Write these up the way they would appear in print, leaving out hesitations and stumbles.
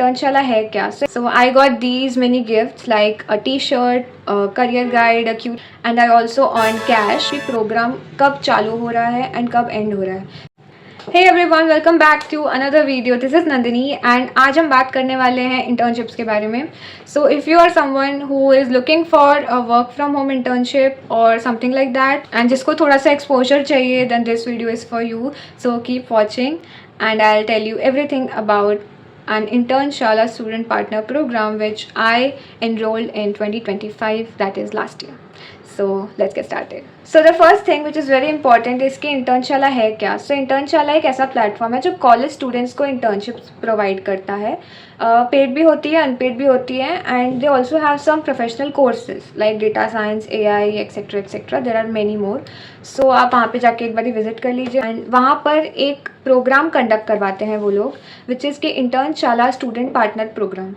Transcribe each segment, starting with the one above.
इंटर्नशाला है क्या. So I got these many gifts like a t-shirt, a career guide, a cute, and I also earned cash. ये programme कब चालू हो रहा है एंड कब एंड हो रहा है. Hey everyone, welcome back to another video. This is Nandini and आज हम बात करने वाले हैं internships के बारे में. So if you are someone who is looking for a work from home internship or something like that and जिसको थोड़ा सा exposure चाहिए, then this video is for you. So keep watching and I'll tell you everything about an Internshala student partner program which I enrolled in 2025, that is last year. So let's get started. So the first thing which is very important is कि इंटर्नशाला है क्या. So Internshala एक ऐसा platform है जो college students को internships provide करता है. पेड भी होती है, अनपेड भी होती है, and they also have some professional courses like data science, AI etcetera etcetera. There are many more. So आप वहाँ पे जाके एक बार विजिट कर लीजिए एंड वहाँ पर एक प्रोग्राम कंडक्ट करवाते हैं वो लोग विच इज़ के इंटर्नशाला स्टूडेंट पार्टनर प्रोग्राम.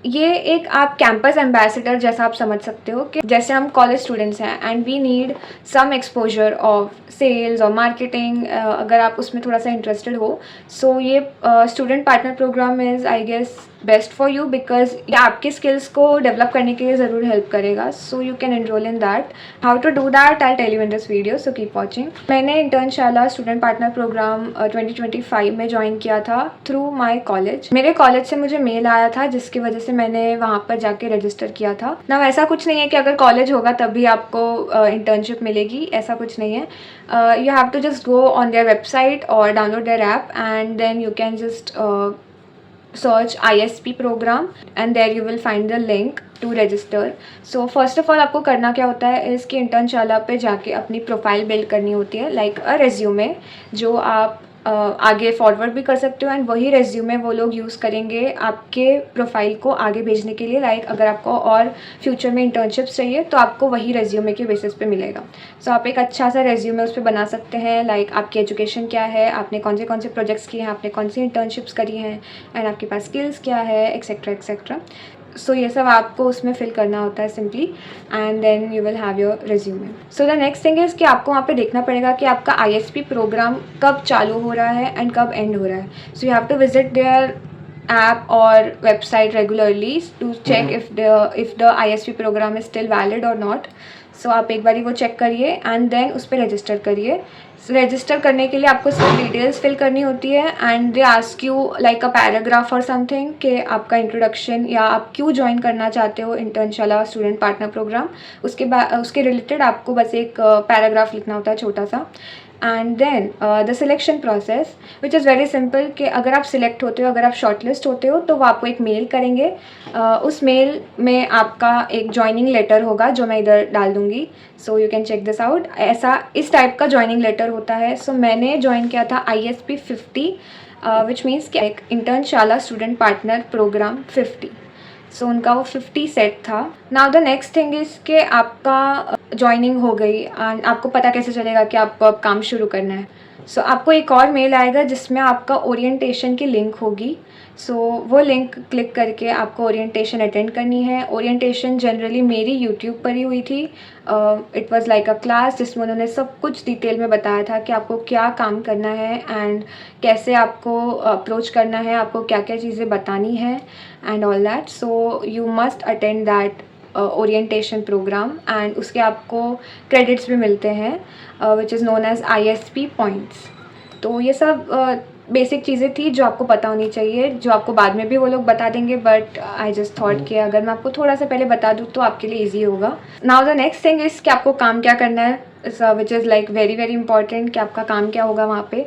ये एक आप कैंपस एम्बेसडर जैसा आप समझ सकते हो कि जैसे हम कॉलेज स्टूडेंट्स हैं and we need some exposure of sales और मार्केटिंग. अगर आप उसमें थोड़ा सा इंटरेस्टेड हो, सो ये student partner program is I guess best for you because ये आपके स्किल्स को डेवलप करने के लिए ज़रूर हेल्प करेगा. So you can enroll in that. How to do that I tell you in this video, so keep watching. मैंने Internshala student partner programme 2025 में ज्वाइन किया था थ्रू माई कॉलेज. मेरे कॉलेज से मुझे मेल आया था जिसकी वजह से मैंने वहाँ पर जाके रजिस्टर किया था. ना ऐसा कुछ नहीं है कि अगर कॉलेज होगा तभी आपको इंटर्नशिप मिलेगी, ऐसा कुछ नहीं है. You have to just go on their website or download their app and then you can just search ISP program and there you will find the link to register. So first of all आपको करना क्या होता है इसकी इंटर्नशाला पे जाके अपनी profile build करनी होती है लाइक अ रेज्यूमे जो आप आगे फॉरवर्ड भी कर सकते हो एंड वही रेज्यूमे वो लोग यूज़ करेंगे आपके प्रोफाइल को आगे भेजने के लिए. लाइक अगर आपको और फ्यूचर में इंटर्नशिप्स चाहिए तो आपको वही रेज्यूमे के बेसिस पे मिलेगा. सो आप एक अच्छा सा रेज्यूमे उस पर बना सकते हैं. लाइक आपकी एजुकेशन क्या है, आपने कौन से प्रोजेक्ट्स किए हैं, आपने कौन सी इंटर्नशिप्स करी हैं एंड आपके पास स्किल्स क्या है एक्सेट्रा एक्सेट्रा. सो ये सब आपको उसमें फिल करना होता है simply and then you will have your resume. So the next thing is कि आपको वहाँ पे देखना पड़ेगा कि आपका ISP प्रोग्राम कब चालू हो रहा है एंड कब एंड हो रहा है. So you have to visit their app or website regularly to check if the ISP program is still valid or not. So आप एक बारी वो चेक करिए एंड देन उस पर रजिस्टर करिए. रजिस्टर करने के लिए आपको सब डिटेल्स फिल करनी होती है and they ask you like a paragraph और समथिंग कि आपका इंट्रोडक्शन या आप क्यों ज्वाइन करना चाहते हो इंटर्नशाला स्टूडेंट पार्टनर प्रोग्राम. उसके रिलेटेड आपको बस एक पैराग्राफ लिखना होता है छोटा सा. And then the selection process which is very simple कि अगर आप सिलेक्ट होते हो, अगर आप शॉर्टलिस्ट होते हो तो वो आपको एक मेल करेंगे. उस मेल में आपका एक ज्वाइनिंग लेटर होगा जो मैं इधर डाल दूँगी. So you can check this out. ऐसा इस टाइप का ज्वाइनिंग लेटर होता है. सो मैंने ज्वाइन किया था ISP 50 विच मीन्स कि एक इंटर्नशाला स्टूडेंट पार्टनर प्रोग्राम 50. सो उनका वो 50 सेट था. Now the next thing is कि आपका ज्वाइनिंग हो गई एंड आपको पता कैसे चलेगा कि आपको अब काम शुरू करना है. सो आपको एक और मेल आएगा जिसमें आपका ओरिएंटेशन की लिंक होगी. सो वो लिंक क्लिक करके आपको ओरिएंटेशन अटेंड करनी है. ओरिएंटेशन जनरली मेरी यूट्यूब पर ही हुई थी. It was like a class जिसमें उन्होंने सब कुछ डिटेल में बताया था कि आपको क्या काम करना है एंड कैसे आपको अप्रोच करना है, आपको क्या क्या चीज़ें बतानी है and all that. So you must attend that orientation program and उसके आपको क्रेडिट्स भी मिलते हैं which is known as ISP points. तो ये सब बेसिक चीज़ें थी जो आपको पता होनी चाहिए, जो आपको बाद में भी वो लोग बता देंगे, बट आई जस्ट थॉट कि अगर मैं आपको थोड़ा सा पहले बता दूँ तो आपके लिए ईजी होगा. Now the next thing is कि आपको काम क्या करना है which is like very very important कि आपका काम क्या होगा वहाँ पे.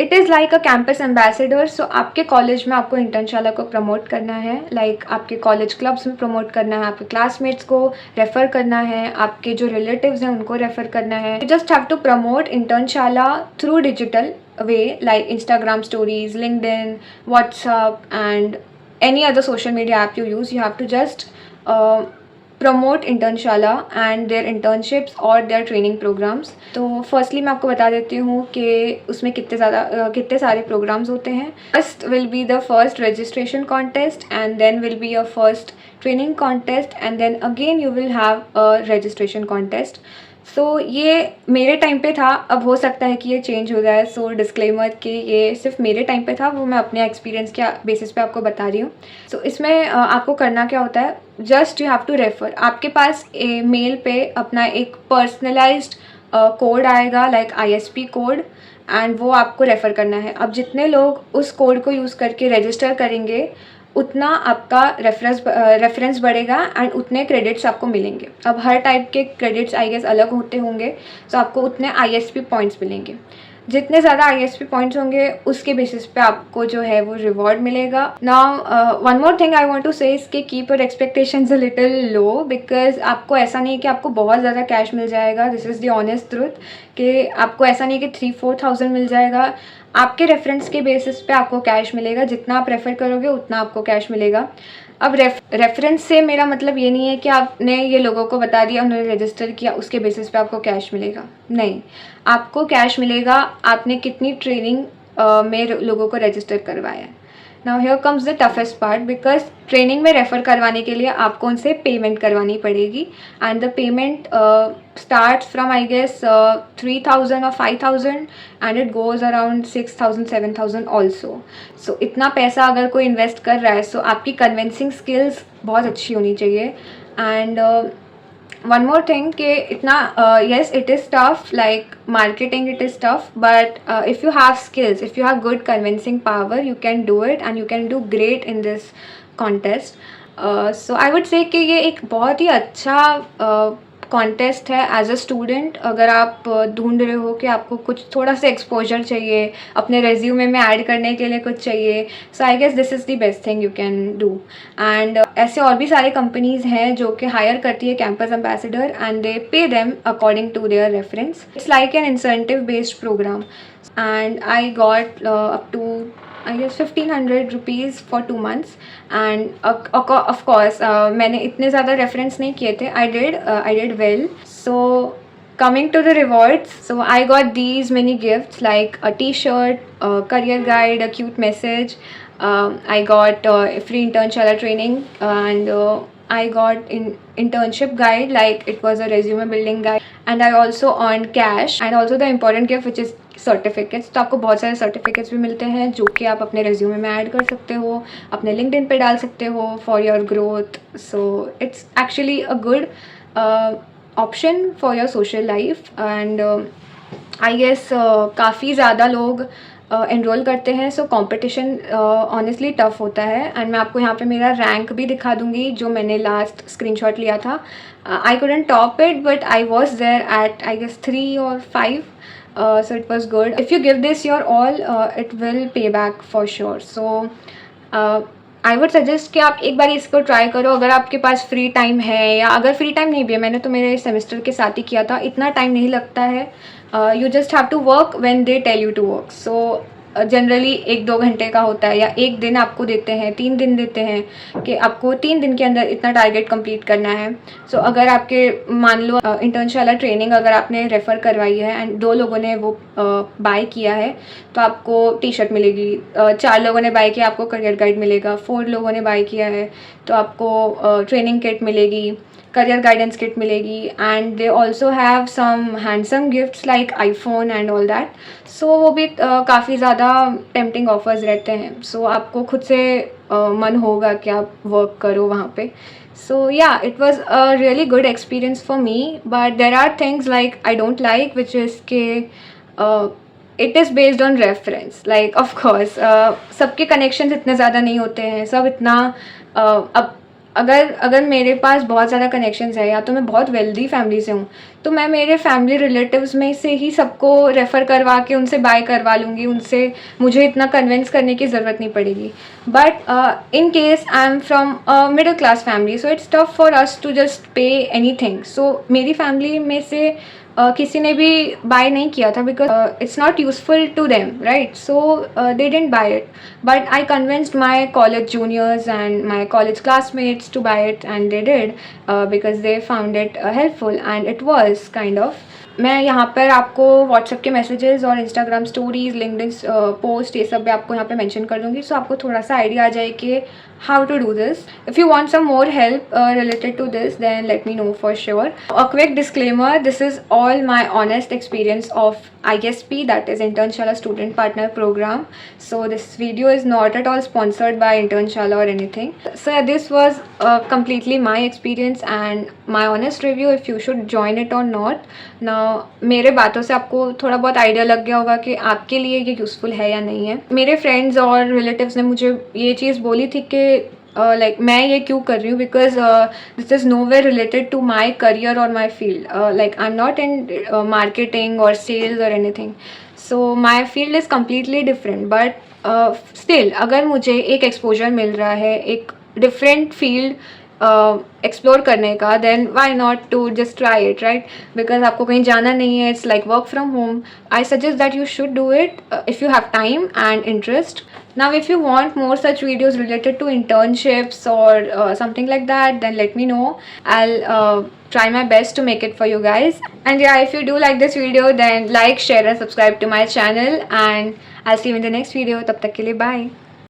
It is like a campus ambassador. So आपके कॉलेज में आपको इंटर्नशाला को प्रमोट करना है. लाइक आपके कॉलेज क्लब्स में प्रमोट करना है, आपके क्लासमेट्स को रेफ़र करना है, आपके जो रिलेटिव्स हैं उनको रेफ़र करना है. You just have to promote Internshala through digital way like Instagram stories, LinkedIn, WhatsApp and any other social media app you use. You have to just promote Internshala and their internships और their training programs. तो firstly मैं आपको बता देती हूँ कि उसमें कितने सारे programs होते हैं. First will be the first registration contest and then will be your first training contest and then again you will have a registration contest. सो ये मेरे टाइम पे था, अब हो सकता है कि ये चेंज हो जाए। सो डिस्क्लेमर कि ये सिर्फ मेरे टाइम पे था, वो मैं अपने एक्सपीरियंस के बेसिस पे आपको बता रही हूँ। सो इसमें आपको करना क्या होता है, just you have to refer. आपके पास मेल पे अपना एक पर्सनलाइज्ड कोड आएगा, लाइक ISP कोड, एंड वो आपको रेफ़र करना है। अब जितने लोग उस कोड को यूज़ करके रजिस्टर करेंगे, उतना आपका रेफरेंस बढ़ेगा एंड उतने क्रेडिट्स आपको मिलेंगे। अब हर टाइप के क्रेडिट्स आई गेस अलग होते होंगे, तो आपको उतने ISP पॉइंट्स मिलेंगे। जितने ज़्यादा ISP पॉइंट्स होंगे, उसके बेसिस पे आपको जो है वो रिवॉर्ड मिलेगा। Now one more thing I want to say is कि keep your expectations a little low, because आपको ऐसा नहीं कि आपको बहुत ज़्यादा कैश मिल जाएगा। This is the honest truth कि आपको ऐसा नहीं कि 3-4 थाउजेंड मिल जाएगा। आपके रेफरेंस के बेसिस पे आपको कैश मिलेगा, जितना आप रेफ़र करोगे उतना आपको कैश मिलेगा। अब रेफरेंस से मेरा मतलब ये नहीं है कि आपने ये लोगों को बता दिया, उन्होंने रजिस्टर किया, उसके बेसिस पे आपको कैश मिलेगा। नहीं, आपको कैश मिलेगा आपने कितनी ट्रेनिंग में लोगों को रजिस्टर करवाया है। Now here comes the toughest part, because training में रेफ़र करवाने के लिए आपको उनसे पेमेंट करवानी पड़ेगी, and the payment starts from I guess 3,000 or 5,000 and it goes around 6,000 7,000 also. So इतना पैसा अगर कोई इन्वेस्ट कर रहा है, so आपकी कन्विंसिंग स्किल्स बहुत अच्छी होनी चाहिए। एंड वन मोर थिंग कि इतना yes it is tough, like marketing it is tough, but if you have skills, if you have good convincing power, you can do it and you can do great in this contest. So I would say कि ये एक बहुत ही अच्छा contest है as a student. अगर आप ढूंढ रहे हो कि आपको कुछ थोड़ा सा एक्सपोजर चाहिए, अपने रेज्यूमे में ऐड करने के लिए कुछ चाहिए, so I guess this is the best thing you can do. And ऐसे और भी सारे कंपनीज़ हैं जो कि हायर करती है campus ambassador and they pay them according to their reference. It's like an incentive based program and I got up to I guess 1,500 rupees for 2 months, and of course मैंने इतने ज़्यादा reference नहीं किए थे। I did well. So coming to the rewards, so I got these many gifts like a T-shirt, a career guide, a cute message. I got free internship training, and I got internship guide, like it was a resume building guide, and I also earned cash, and also the important gift which is certificates. तो आपको बहुत सारे certificates भी मिलते हैं जो कि आप अपने रेज्यूमे में ऐड कर सकते हो, अपने लिंक्डइन पे डाल सकते हो for your growth. So it's actually a good option for your social life, and I guess काफ़ी ज़्यादा लोग एनरोल करते हैं। सो कॉम्पिटिशन ऑनेस्टली टफ होता है, एंड मैं आपको यहाँ पे मेरा रैंक भी दिखा दूँगी जो मैंने लास्ट स्क्रीनशॉट लिया था। I couldn't top it, but I was there at I guess 3 or 5. So it was good. If you give this your all, it will pay back for sure. So I would suggest कि आप एक बार इसको try करो अगर आपके पास free time है, या अगर फ्री टाइम नहीं भी है। मैंने तो मेरे सेमेस्टर के साथ ही किया था, इतना टाइम नहीं लगता है। You just have to work when they tell you to work. So generally 1-2 घंटे का होता है, या एक दिन आपको देते हैं, 3 दिन देते हैं कि आपको 3 दिन के अंदर इतना टारगेट कंप्लीट करना है। सो अगर आपके मान लो इंटर्नशिप वाला ट्रेनिंग अगर आपने रेफ़र करवाई है एंड 2 लोगों ने वो बाय किया है, तो आपको T-शर्ट मिलेगी। 4 लोगों ने बाय किया, आपको करियर गाइड मिलेगा। 4 लोगों ने बाय किया है तो आपको ट्रेनिंग किट मिलेगी, करियर गाइडेंस किट मिलेगी, and they also have some handsome gifts like iPhone and all that. So वो भी काफ़ी ज़्यादा टेम्पटिंग ऑफर्स रहते हैं। सो आपको खुद से मन होगा कि आप वर्क करो वहाँ पे। So yeah it was a really good experience for me, but there are things like I don't like which is के it is based on reference. Like of course सबके कनेक्शंस इतने ज़्यादा नहीं होते हैं, सब इतना अब अगर मेरे पास बहुत ज़्यादा कनेक्शंस है, या तो मैं बहुत वेल्दी फैमिली से हूँ, तो मैं मेरे फैमिली रिलेटिव्स में से ही सबको रेफ़र करवा के उनसे बाय करवा लूँगी, उनसे मुझे इतना कन्विंस करने की ज़रूरत नहीं पड़ेगी। But in case I am from middle class family, so it's tough for us to just pay anything. So मेरी फैमिली में से किसी ने भी बाय नहीं किया था, because it's not useful to them, right? So they didn't buy it, but I convinced my college juniors and my college classmates to buy it, and they did because they found it helpful, and it was kind of मैं यहाँ पर आपको WhatsApp के messages और Instagram stories, LinkedIn post, ये सब भी आपको यहाँ पे मेंशन कर दूँगी, सो आपको थोड़ा सा आइडिया आ जाए कि how to do this. If you want some more help related to this, then let me know for sure. A quick disclaimer, this is all my honest experience of ISP, that is Internshala Student Partner Program. So this video is not at all sponsored by Internshala or anything. So yeah, this was completely my experience and my honest review if you should join it or not. Now मेरे बातों से आपको थोड़ा बहुत idea लग गया होगा कि आपके लिए ये यूज़फुल है या नहीं है. मेरे फ्रेंड्स और रिलेटिव्स ने मुझे ये चीज़ बोली थी कि लाइक मैं ये क्यों कर रही हूँ, because this is nowhere related to my career और my field. Like I am not in marketing और सेल्स और anything, so my field is completely different. But still अगर मुझे एक एक्सपोजर मिल रहा है एक डिफरेंट फील्ड एक्सप्लोर करने का, then why not to just try it, right? Because आपको कहीं जाना नहीं है, it's like work from home. I suggest that you should do it if you have time and interest. Now if you want more such videos related to internships or something like that, then let me know. I'll try my best to make it for you guys. And yeah, if you do like this video, then like, share and subscribe to my channel, and I'll see you in the next video. Tab tak ke liye bye.